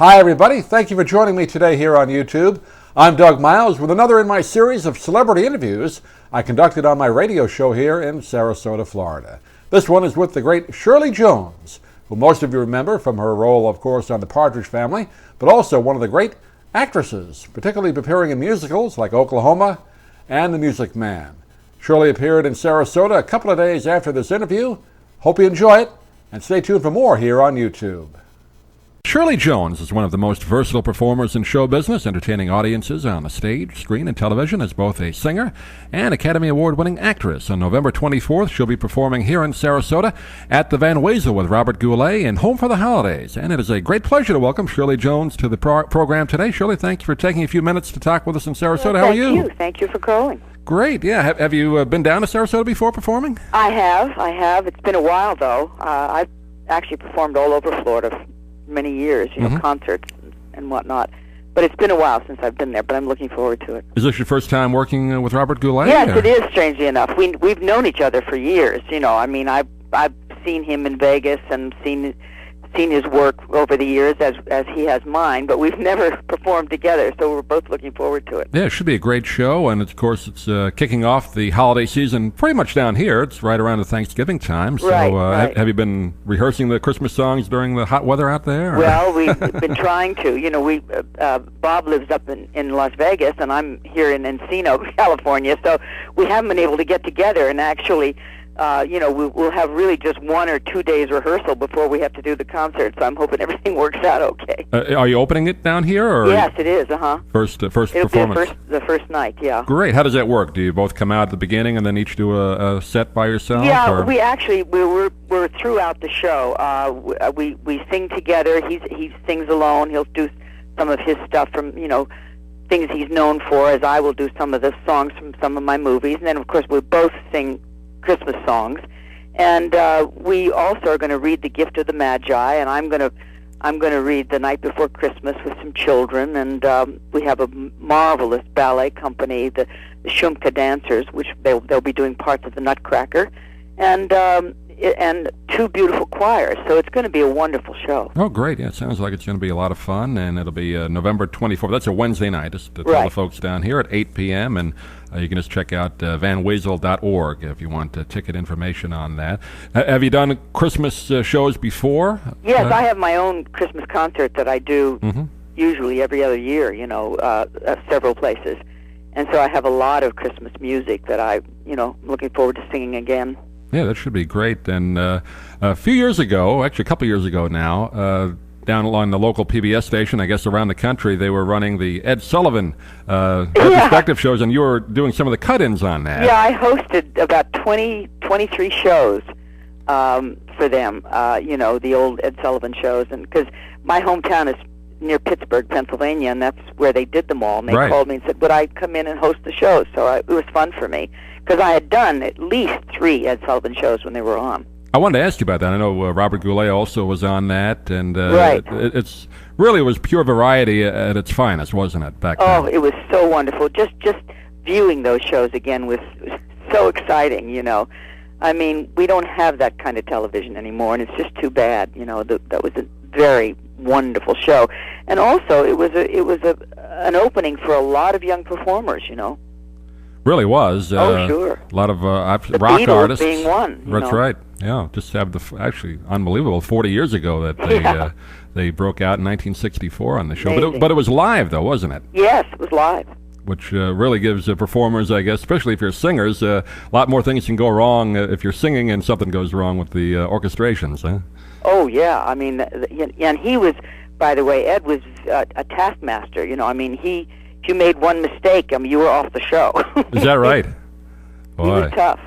Hi, everybody. Thank you for joining me today here on YouTube. I'm Doug Miles with another in my series of celebrity interviews I conducted on my radio show here in Sarasota, Florida. This one is with the great Shirley Jones, who most of you remember from her role, of course, on The Partridge Family, but also one of the great actresses, particularly appearing in musicals like Oklahoma and The Music Man. Shirley appeared in Sarasota a couple of days after this interview. Hope you enjoy it, and stay tuned for more here on YouTube. Shirley Jones is one of the most versatile performers in show business, entertaining audiences on the stage, screen, and television as both a singer and Academy Award-winning actress. On November 24th, she'll be performing here in Sarasota at the Van Wezel with Robert Goulet and Home for the Holidays. And it is a great pleasure to welcome Shirley Jones to the program today. Shirley, thank you for taking a few minutes to talk with us in Sarasota. How are you? Thank you for calling. Great, yeah. Have you been down to Sarasota before performing? I have. It's been a while, though. I've actually performed all over Florida for many years, concerts and whatnot. But it's been a while since I've been there, but I'm looking forward to it. Is this your first time working with Robert Goulet? Yes, it is, strangely enough. We've known each other for years, I mean, I've seen him in Vegas and seen his work over the years as he has mine, but we've never performed together, so we're both looking forward to it. Yeah, it should be a great show, and of course it's kicking off the holiday season pretty much down here. It's right around the Thanksgiving time, so right. Have you been rehearsing the Christmas songs during the hot weather out there? Or? Well, we've been trying to. Bob lives up in Las Vegas, and I'm here in Encino, California, so we haven't been able to get together and actually we'll have really just 1 or 2 days rehearsal before we have to do the concert, so I'm hoping everything works out okay. Are you opening it down here? Or yes, it is, First It'll performance? Be the first night, yeah. Great. How does that work? Do you both come out at the beginning and then each do a set by yourself? Yeah, or? we're throughout the show. We sing together. He sings alone. He'll do some of his stuff from, things he's known for, as I will do some of the songs from some of my movies. And then, of course, we both sing Christmas songs, and we also are going to read The Gift of the Magi, and I'm going to read The Night Before Christmas with some children, and we have a marvelous ballet company, the Shumka Dancers, which they'll be doing parts of the Nutcracker, and 2 beautiful choirs, so it's going to be a wonderful show. Oh, great. Yeah, it sounds like it's going to be a lot of fun, and it'll be November 24th. That's a Wednesday night, just to tell the folks down here, at 8 p.m., and you can just check out vanwezel.org if you want ticket information on that. Have you done Christmas shows before? Yes, I have my own Christmas concert that I do usually every other year, several places. And so I have a lot of Christmas music that I'm looking forward to singing again. Yeah, that should be great. And a few years ago, actually a couple of years ago now, down along the local PBS station, I guess around the country, they were running the Ed Sullivan retrospective shows, and you were doing some of the cut-ins on that. Yeah, I hosted about 23 shows for them, the old Ed Sullivan shows, and because my hometown is near Pittsburgh, Pennsylvania, and that's where they did them all. And they called me and said, would I come in and host the shows? So it was fun for me, because I had done at least 3 Ed Sullivan shows when they were on. I wanted to ask you about that. I know Robert Goulet also was on that, and it's really was pure variety at its finest, wasn't it, back then? Oh, it was so wonderful. Just viewing those shows again was so exciting, I mean, we don't have that kind of television anymore, and it's just too bad. That was a very wonderful show, and also it was an opening for a lot of young performers. Really was. Sure. A lot of rock Beatles artists being one. That's right. Yeah, just have actually unbelievable 40 years ago that they broke out in 1964 on the show. But it was live though, wasn't it? Yes, it was live. Which really gives performers, I guess, especially if you're singers, a lot more things can go wrong if you're singing and something goes wrong with the orchestrations. Huh? Oh yeah, I mean, and he was, by the way, Ed was a taskmaster. I mean, if you made one mistake, you were off the show. Is that right? Boy. He was tough.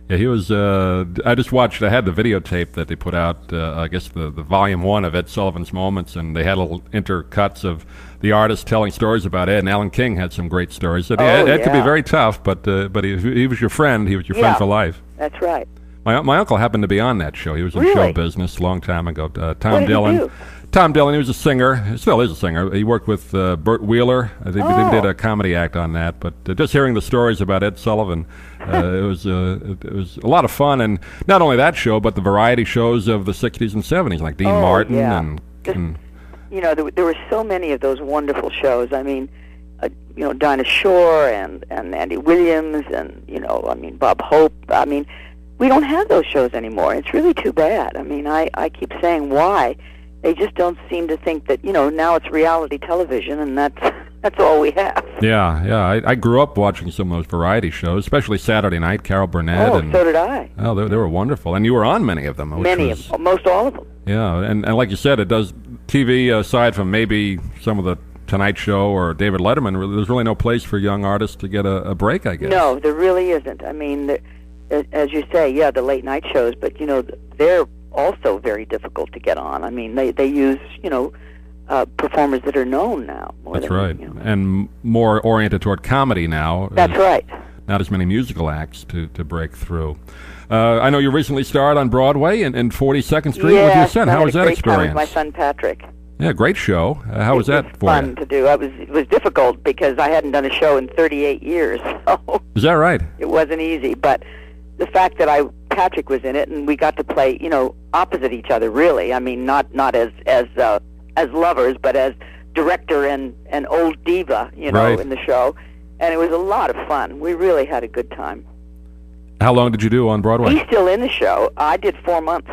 Yeah, he was. I just watched. I had the videotape that they put out. I guess the volume 1 of Ed Sullivan's Moments, and they had little intercuts of the artists telling stories about Ed. And Alan King had some great stories. Ed could be very tough, but he was your friend. He was your friend for life. That's right. My uncle happened to be on that show. He was in show business a long time ago. Tom Dillon. What did he do? Tom Dillon, he was a singer. He still is a singer. He worked with Burt Wheeler. I think they did a comedy act on that. But just hearing the stories about Ed Sullivan, it was a lot of fun. And not only that show, but the variety shows of the 60s and 70s, like Dean Martin and there were so many of those wonderful shows. I mean, Dinah Shore and Andy Williams and, Bob Hope. I mean, we don't have those shows anymore. It's really too bad. I mean, I keep saying why. They just don't seem to think that, now it's reality television, and that's all we have. Yeah. I grew up watching some of those variety shows, especially Saturday Night, Carol Burnett. Oh, so did I. Oh, they were wonderful. And you were on many of them. Most all of them. Yeah, and like you said, it does TV, aside from maybe some of the Tonight Show or David Letterman, there's really no place for young artists to get a break, I guess. No, there really isn't. I mean, as you say, the late night shows, but, they're also very difficult to get on. I mean, they use, performers that are known now. That's right. And more oriented toward comedy now. That's right. Not as many musical acts to break through. I know you recently starred on Broadway in 42nd Street with your son. How was that experience? With my son Patrick. Yeah, great show. How was that for you? It was fun to do. It was difficult because I hadn't done a show in 38 years. So is that right? It wasn't easy, but the fact that Patrick was in it and we got to play, opposite each other, really. I mean, not as lovers, but as director and old diva, right. in the show. And it was a lot of fun. We really had a good time. How long did you do on Broadway? He's still in the show. I did 4 months.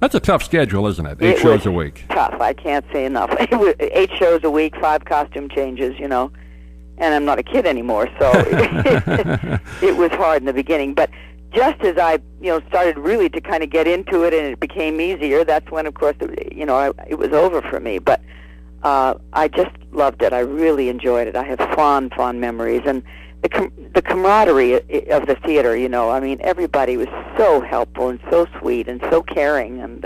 That's a tough schedule, isn't it? 8 shows a week. Tough. I can't say enough. It was 8 shows a week, 5 costume changes, and I'm not a kid anymore, so it was hard in the beginning. But just as I, started really to kind of get into it and it became easier, that's when, of course, it was over for me. But I just loved it. I really enjoyed it. I have fond memories. And the camaraderie of the theater, I mean, everybody was so helpful and so sweet and so caring. And,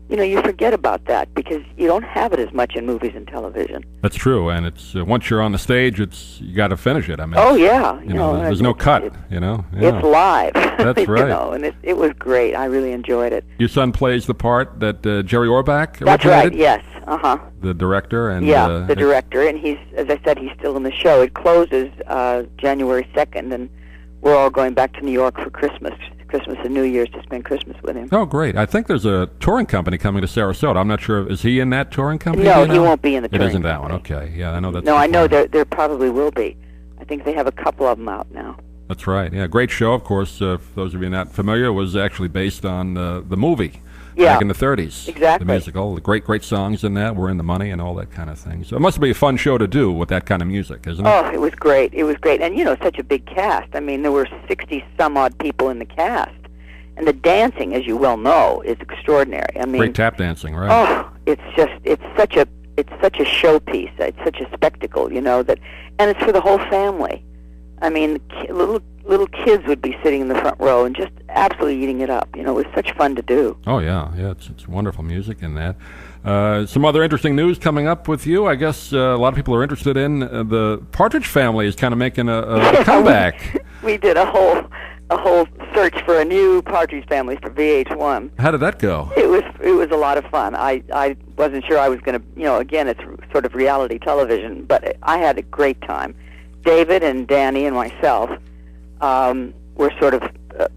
you forget about that because you don't have it as much in movies and television. That's true. And it's once you're on the stage, you got to finish it. I mean, oh, yeah. There's no cut, Yeah. It's live. That's right. And it was great. I really enjoyed it. Your son plays the part that Jerry Orbach originated? That's right, yes. Uh-huh. The director? And the director. And he's, as I said, he's still in the show. It closes January 2nd, and we're all going back to New York for Christmas and New Year's to spend Christmas with him. Oh, great. I think there's a touring company coming to Sarasota. I'm not sure. Is he in that touring company? No, he won't be in the touring company. It isn't that one. Okay. Yeah, I know that's... No, I know there probably will be. I think they have a couple of them out now. That's right. Yeah, great show, of course. For those of you not familiar, it was actually based on the movie back in the 30s. Exactly. The musical. The great songs in that were in the money and all that kind of thing. So it must be a fun show to do with that kind of music, isn't it? Oh, it was great. It was great. And, such a big cast. I mean, there were 60-some-odd people in the cast. And the dancing, as you well know, is extraordinary. I mean, great tap dancing, right? Oh, it's such a showpiece. It's such a spectacle, and it's for the whole family. I mean, little kids would be sitting in the front row and just absolutely eating it up. It was such fun to do. Oh yeah, it's wonderful music in that. Some other interesting news coming up with you. I guess a lot of people are interested in the Partridge Family is kind of making a comeback. We did a whole search for a new Partridge Family for VH1. How did that go? It was a lot of fun. I wasn't sure I was going to, again, it's sort of reality television, but I had a great time. David and Danny and myself were sort of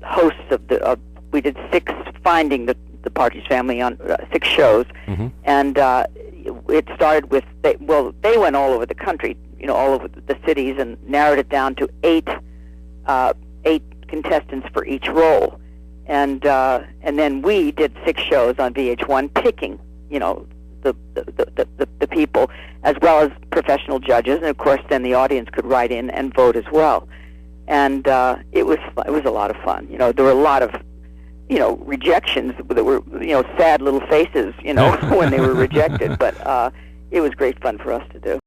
hosts of we did 6 Finding the Partridge Family on 6 shows, mm-hmm. and it started with, they went all over the country, all over the cities, and narrowed it down to 8 contestants for each role, and then we did 6 shows on VH1, picking the people as well as professional judges, and of course then the audience could write in and vote as well, and it was a lot of fun. There were a lot of rejections that were sad little faces when they were rejected, but it was great fun for us to do.